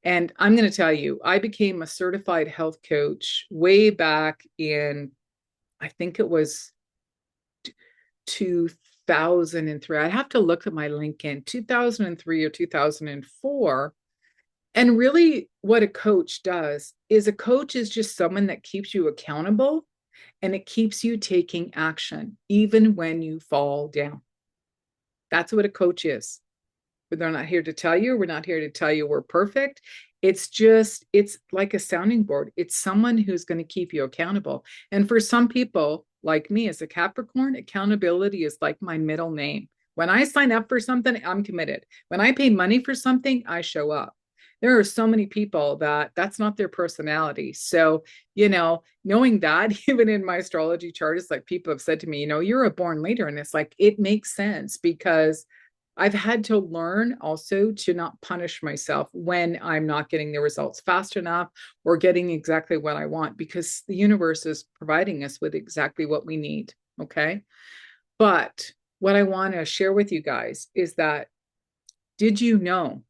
And I'm going to tell you, I became a certified health coach way back in, I think it was 2003. I'd have to look at my LinkedIn, 2003 or 2004. And really, what a coach does is, a coach is just someone that keeps you accountable, and it keeps you taking action, even when you fall down. That's what a coach is. But they're not here to tell you, we're not here to tell you we're perfect. It's like a sounding board. It's someone who's going to keep you accountable. And for some people, like me as a Capricorn, accountability is like my middle name. When I sign up for something, I'm committed. When I pay money for something, I show up. There are so many people that that's not their personality. So, knowing that, even in my astrology chart, it's like people have said to me, you're a born leader. And it's like, it makes sense, because I've had to learn also to not punish myself when I'm not getting the results fast enough or getting exactly what I want, because the universe is providing us with exactly what we need. Okay. But what I want to share with you guys is that, did you know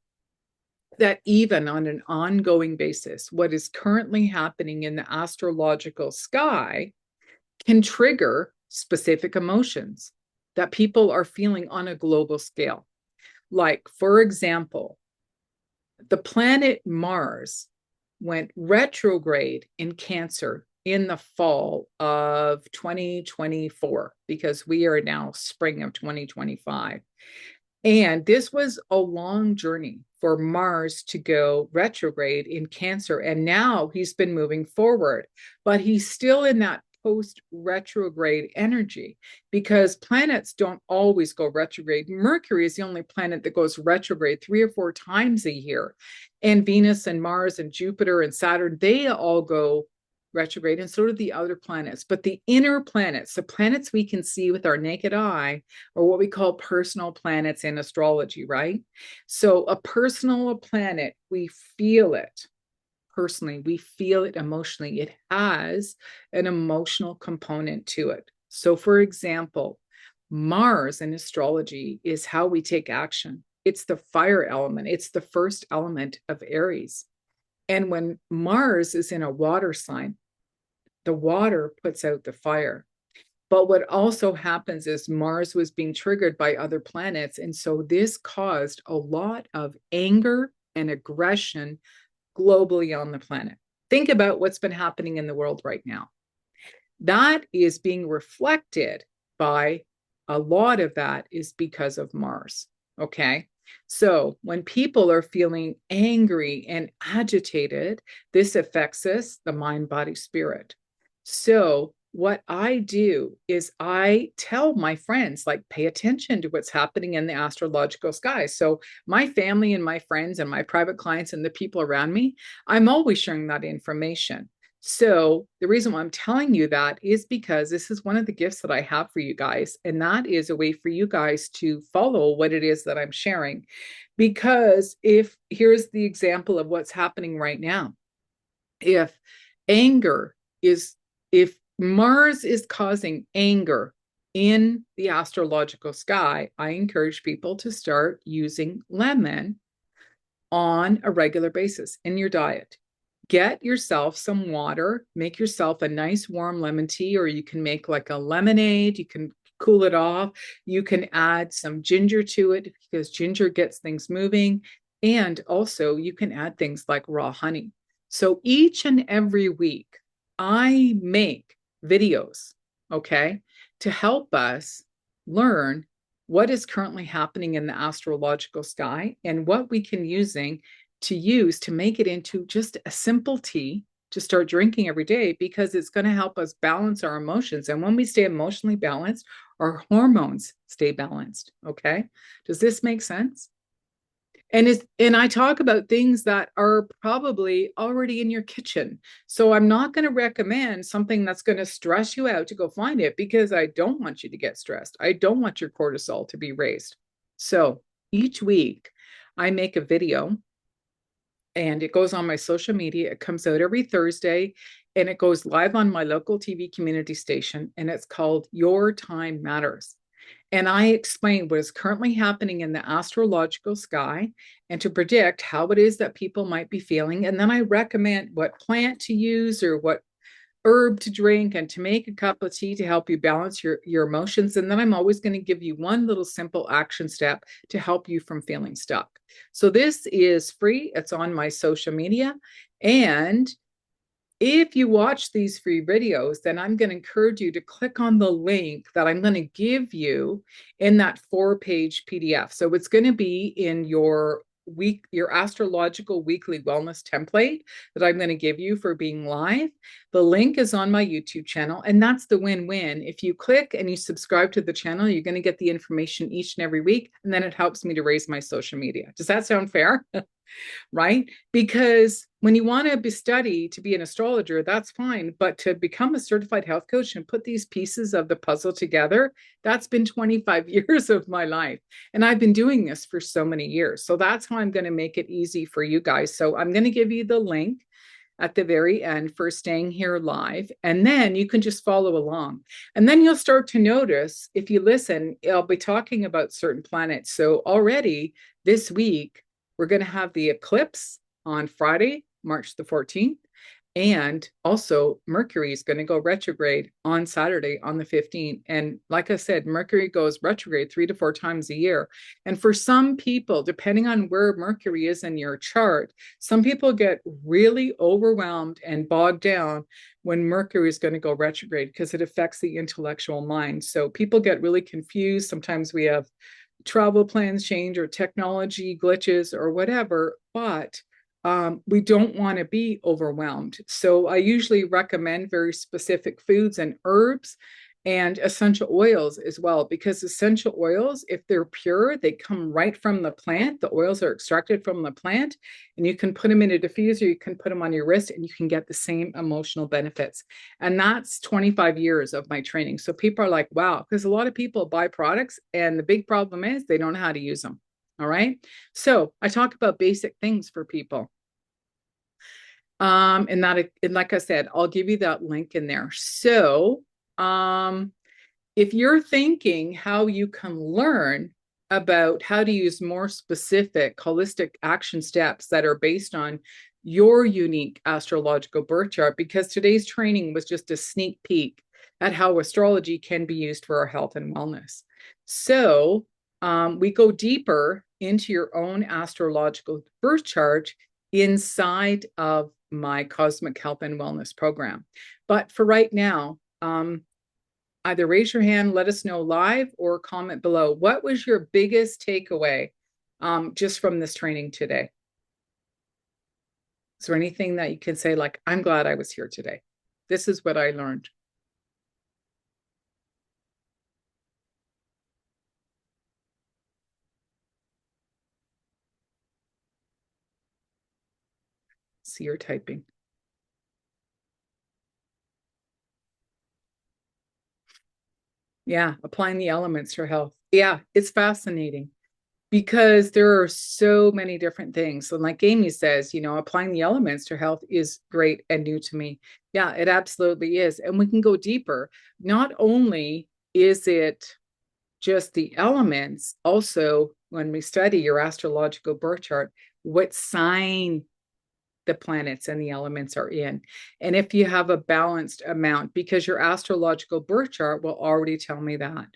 that even on an ongoing basis, what is currently happening in the astrological sky can trigger specific emotions that people are feeling on a global scale? Like, for example, the planet Mars went retrograde in Cancer in the fall of 2024, because we are now spring of 2025. And this was a long journey for Mars to go retrograde in Cancer. And now he's been moving forward, but he's still in that post retrograde energy because planets don't always go retrograde. Mercury is the only planet that goes retrograde 3 or 4 times a year. And Venus and Mars and Jupiter and Saturn, they all go retrograde, and so do the other planets. But the inner planets, the planets we can see with our naked eye, are what we call personal planets in astrology, right? So a personal planet, we feel it personally, we feel it emotionally. It has an emotional component to it. So, for example, Mars in astrology is how we take action. It's the fire element, it's the first element of Aries. And when Mars is in a water sign, the water puts out the fire. But what also happens is Mars was being triggered by other planets. And so this caused a lot of anger and aggression globally on the planet. Think about what's been happening in the world right now. That is being reflected by a lot of that is because of Mars. Okay. So when people are feeling angry and agitated, this affects us, the mind, body, spirit. So what I do is I tell my friends, like, pay attention to what's happening in the astrological sky. So my family and my friends and my private clients and the people around me, I'm always sharing that information. So the reason why I'm telling you that is because this is one of the gifts that I have for you guys. And that is a way for you guys to follow what it is that I'm sharing. Because if here's the example of what's happening right now. If anger is, if Mars is causing anger in the astrological sky, I encourage people to start using lemon on a regular basis in your diet. Get yourself some water, make yourself a nice warm lemon tea, or you can make like a lemonade. You can cool it off. You can add some ginger to it because ginger gets things moving. And also, you can add things like raw honey. So each and every week, I make videos, okay, to help us learn what is currently happening in the astrological sky and what we can use to make it into just a simple tea to start drinking every day, because it's going to help us balance our emotions. And when we stay emotionally balanced, our hormones stay balanced. Okay. Does this make sense? And I talk about things that are probably already in your kitchen. So I'm not going to recommend something that's going to stress you out to go find it, because I don't want you to get stressed. I don't want your cortisol to be raised. So each week I make a video and it goes on my social media. It comes out every Thursday and it goes live on my local TV community station. And it's called Your Time Matters. And I explain what is currently happening in the astrological sky and to predict how it is that people might be feeling. And then I recommend what plant to use or what herb to drink and to make a cup of tea to help you balance your emotions. And then I'm always going to give you one little simple action step to help you from feeling stuck. So this is free. It's on my social media. And if you watch these free videos, then I'm going to encourage you to click on the link that I'm going to give you in that 4-page PDF. So it's going to be in your astrological weekly wellness template that I'm going to give you for being live. The link is on my YouTube channel, and that's the win-win. If you click and you subscribe to the channel, you're going to get the information each and every week, and then it helps me to raise my social media. Does that sound fair? Right? Because when you want to study to be an astrologer, that's fine. But to become a certified health coach and put these pieces of the puzzle together, that's been 25 years of my life. And I've been doing this for so many years. So that's how I'm going to make it easy for you guys. So I'm going to give you the link at the very end for staying here live. And then you can just follow along. And then you'll start to notice, if you listen, I'll be talking about certain planets. So already this week, we're going to have the eclipse on Friday, March the 14th. And also Mercury is going to go retrograde on Saturday on the 15th. And like I said, Mercury goes retrograde 3 to 4 times a year. And for some people, depending on where Mercury is in your chart, some people get really overwhelmed and bogged down when Mercury is going to go retrograde because it affects the intellectual mind. So people get really confused. Sometimes we have travel plans change or technology glitches or whatever, but we don't want to be overwhelmed. So I usually recommend very specific foods and herbs and essential oils as well, because essential oils, if they're pure, they come right from the plant. The oils are extracted from the plant, and you can put them in a diffuser, you can put them on your wrist, and you can get the same emotional benefits. And that's 25 years of my training. So people are like, wow, because a lot of people buy products, and the big problem is they don't know how to use them. All right. So I talk about basic things for people. And like I said, I'll give you that link in there. So if you're thinking how you can learn about how to use more specific holistic action steps that are based on your unique astrological birth chart, because today's training was just a sneak peek at how astrology can be used for our health and wellness. So we go deeper into your own astrological birth chart inside of my Cosmic Health and Wellness program. But for right now, either raise your hand, let us know live, or comment below. What was your biggest takeaway just from this training today? Is there anything that you can say, like, I'm glad I was here today? This is what I learned. See, you're typing. Yeah, applying the elements for health. Yeah, it's fascinating because there are so many different things. And like Amy says, applying the elements to health is great and new to me. Yeah, it absolutely is. And we can go deeper. Not only is it just the elements, also when we study your astrological birth chart, what sign the planets and the elements are in. And if you have a balanced amount, because your astrological birth chart will already tell me that.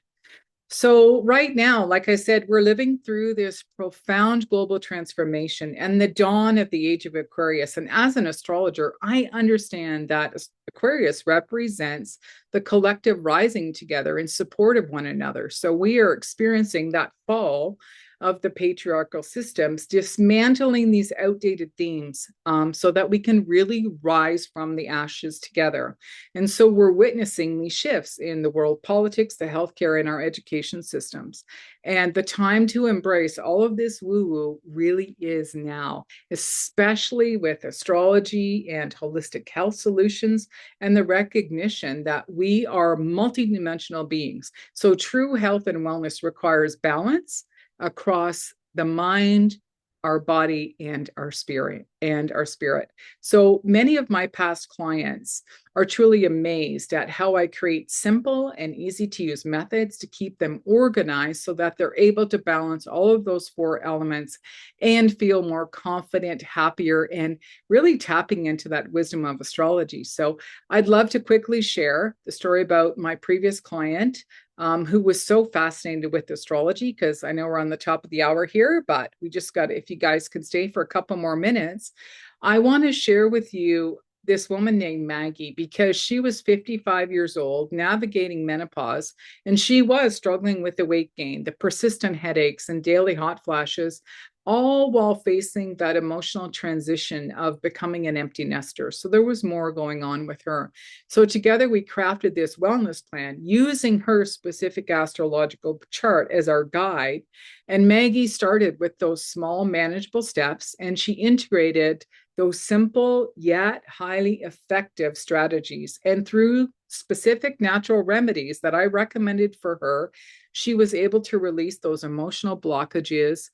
So, right now, like I said, we're living through this profound global transformation and the dawn of the age of Aquarius. And as an astrologer, I understand that Aquarius represents the collective rising together in support of one another. So, we are experiencing that fall of the patriarchal systems, dismantling these outdated themes so that we can really rise from the ashes together. And so we're witnessing these shifts in the world politics, the healthcare, and our education systems. And the time to embrace all of this woo-woo really is now, especially with astrology and holistic health solutions and the recognition that we are multidimensional beings. So true health and wellness requires balance across the mind, our body, and our spirit. So many of my past clients are truly amazed at how I create simple and easy to use methods to keep them organized so that they're able to balance all of those four elements and feel more confident, happier, and really tapping into that wisdom of astrology. So I'd love to quickly share the story about my previous client who was so fascinated with astrology, because I know we're on the top of the hour here, but we just got, if you guys could stay for a couple more minutes, I want to share with you this woman named Maggie, because she was 55 years old, navigating menopause, and she was struggling with the weight gain, the persistent headaches, and daily hot flashes, all while facing that emotional transition of becoming an empty nester. So there was more going on with her. So together we crafted this wellness plan using her specific astrological chart as our guide. And Maggie started with those small manageable steps, and she integrated those simple yet highly effective strategies. And through specific natural remedies that I recommended for her, she was able to release those emotional blockages.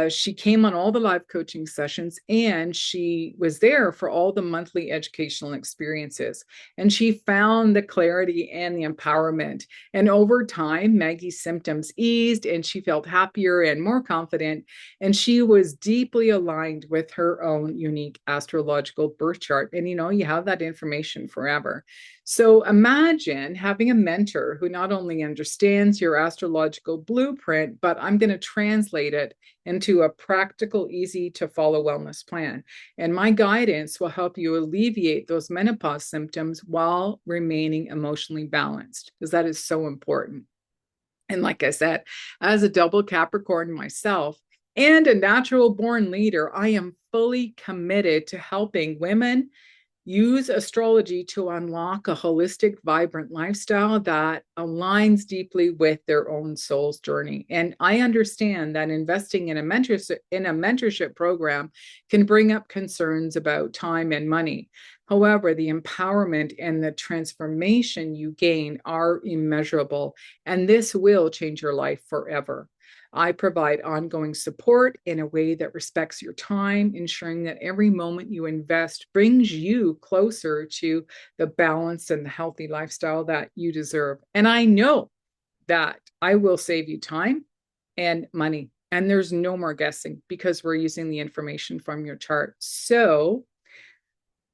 She came on all the live coaching sessions, and she was there for all the monthly educational experiences. And she found the clarity and the empowerment. And over time, Maggie's symptoms eased, and she felt happier and more confident. And she was deeply aligned with her own unique astrological birth chart. And you have that information forever. So imagine having a mentor who not only understands your astrological blueprint, but I'm going to translate it into a practical, easy to follow wellness plan. And my guidance will help you alleviate those menopause symptoms while remaining emotionally balanced, because that is so important. And like I said, as a double Capricorn myself and a natural born leader, I am fully committed to helping women use astrology to unlock a holistic, vibrant lifestyle that aligns deeply with their own soul's journey. And I understand that investing in a mentorship program can bring up concerns about time and money. However, the empowerment and the transformation you gain are immeasurable, and this will change your life forever. I provide ongoing support in a way that respects your time, ensuring that every moment you invest brings you closer to the balance and the healthy lifestyle that you deserve. And I know that I will save you time and money. And there's no more guessing because we're using the information from your chart. So,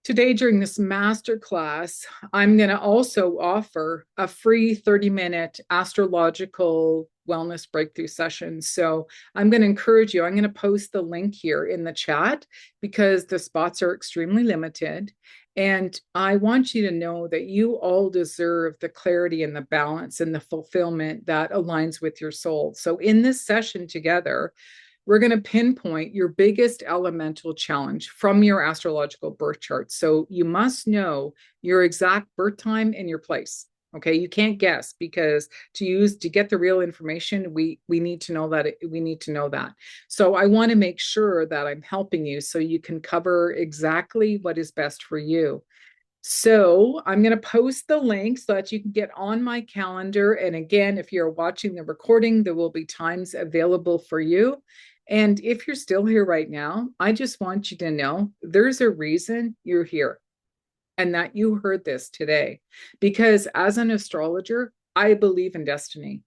today, during this masterclass, I'm going to also offer a free 30-minute astrological wellness breakthrough session. So I'm going to encourage you. I'm going to post the link here in the chat because the spots are extremely limited. And I want you to know that you all deserve the clarity and the balance and the fulfillment that aligns with your soul. So in this session together, we're going to pinpoint your biggest elemental challenge from your astrological birth chart. So you must know your exact birth time and your place. Okay, you can't guess because to get the real information, we need to know that. So I want to make sure that I'm helping you so you can cover exactly what is best for you. So I'm going to post the link so that you can get on my calendar. And again, if you're watching the recording, there will be times available for you. And if you're still here right now, I just want you to know there's a reason you're here and that you heard this today. Because as an astrologer, I believe in destiny.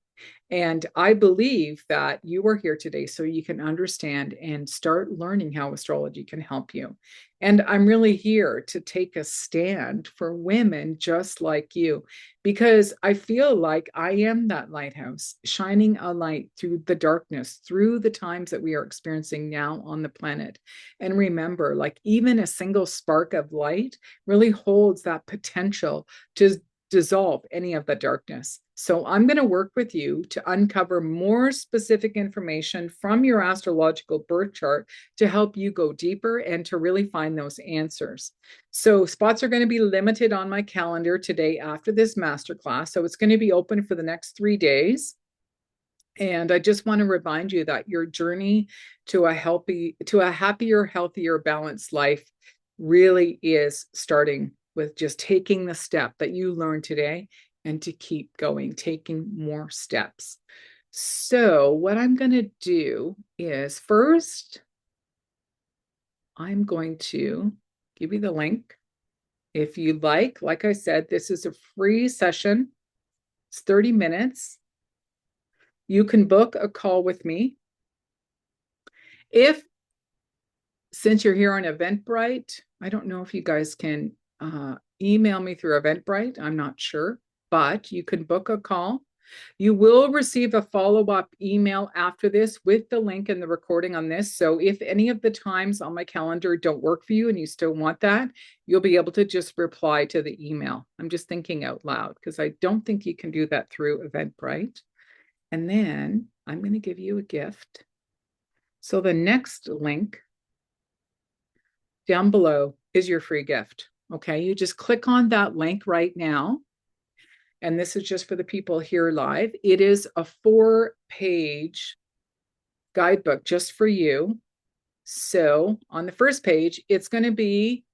And I believe that you are here today so you can understand and start learning how astrology can help you. And I'm really here to take a stand for women just like you, because I feel like I am that lighthouse shining a light through the darkness, through the times that we are experiencing now on the planet. And remember, like even a single spark of light really holds that potential to dissolve any of the darkness. So I'm going to work with you to uncover more specific information from your astrological birth chart to help you go deeper and to really find those answers. So spots are going to be limited on my calendar today after this masterclass. So it's going to be open for the next 3 days. And I just want to remind you that your journey to a happier, healthier, balanced life really is starting with just taking the step that you learned today and to keep going, taking more steps. So what I'm going to do is first, I'm going to give you the link. If you'd like I said, this is a free session. It's 30 minutes. You can book a call with me. Since you're here on Eventbrite, I don't know if you guys can email me through Eventbrite. I'm not sure, but you can book a call. You will receive a follow-up email after this with the link and the recording on this. So if any of the times on my calendar don't work for you and you still want that, you'll be able to just reply to the email. I'm just thinking out loud because I don't think you can do that through Eventbrite. And then I'm going to give you a gift. So the next link down below is your free gift. Okay, you just click on that link right now. And this is just for the people here live. It is a 4-page guidebook just for you. So on the first page, it's going to be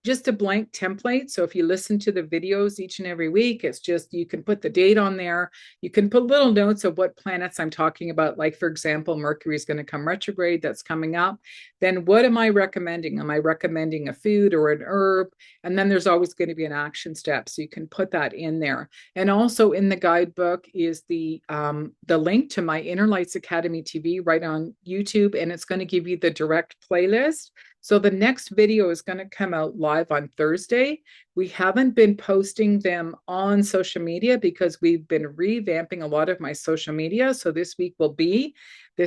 just a blank template. So if you listen to the videos each and every week, it's just, you can put the date on there. You can put little notes of what planets I'm talking about. Like, for example, Mercury is going to come retrograde. That's coming up. Then what am I recommending? Am I recommending a food or an herb? And then there's always going to be an action step. So you can put that in there. And also in the guidebook is the link to my Inner Lights Academy TV right on YouTube. And it's going to give you the direct playlist. So the next video is going to come out live on Thursday. We haven't been posting them on social media because we've been revamping a lot of my social media. So this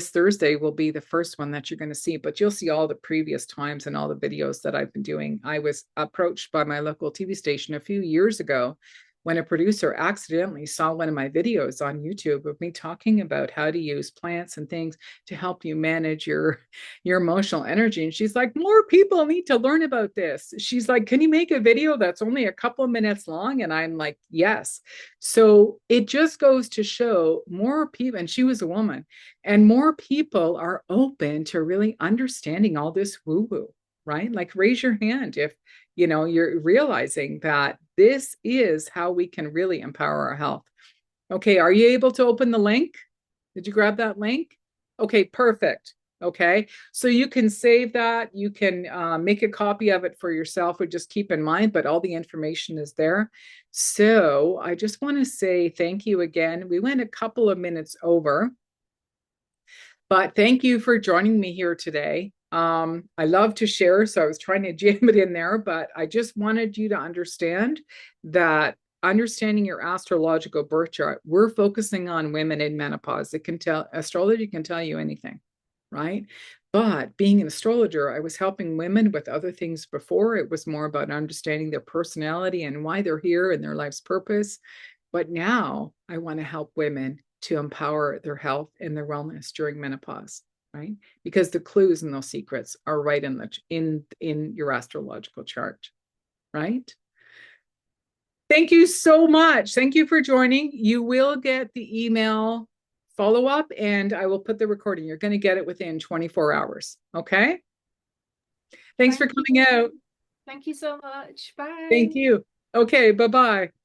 Thursday will be the first one that you're going to see, but you'll see all the previous times and all the videos that I've been doing. I was approached by my local TV station a few years ago when a producer accidentally saw one of my videos on YouTube of me talking about how to use plants and things to help you manage your emotional energy. And she's like, more people need to learn about this. She's like, can you make a video that's only a couple of minutes long? And I'm like, yes. So it just goes to show more people, and she was a woman, and more people are open to really understanding all this woo-woo, right? Like raise your hand if you're realizing that this is how we can really empower our health. Okay, are you able to open the link? Did you grab that link? Okay, perfect. Okay, so you can save that. You can make a copy of it for yourself, or just keep in mind, but all the information is there. So I just want to say thank you again. We went a couple of minutes over, but thank you for joining me here today. I love to share, so I was trying to jam it in there, but I just wanted you to understand that understanding your astrological birth chart, we're focusing on women in menopause. Astrology can tell you anything, right? But being an astrologer, I was helping women with other things before. It was more about understanding their personality and why they're here and their life's purpose. But now I want to help women to empower their health and their wellness during menopause, right? Because the clues and those secrets are right in your astrological chart, right? Thank you so much. Thank you for joining. You will get the email follow up, and I will put the recording. You're going to get it within 24 hours. Okay. Thanks for Thank coming you. out. Thank you so much. Thank Bye. you. Okay. Bye bye.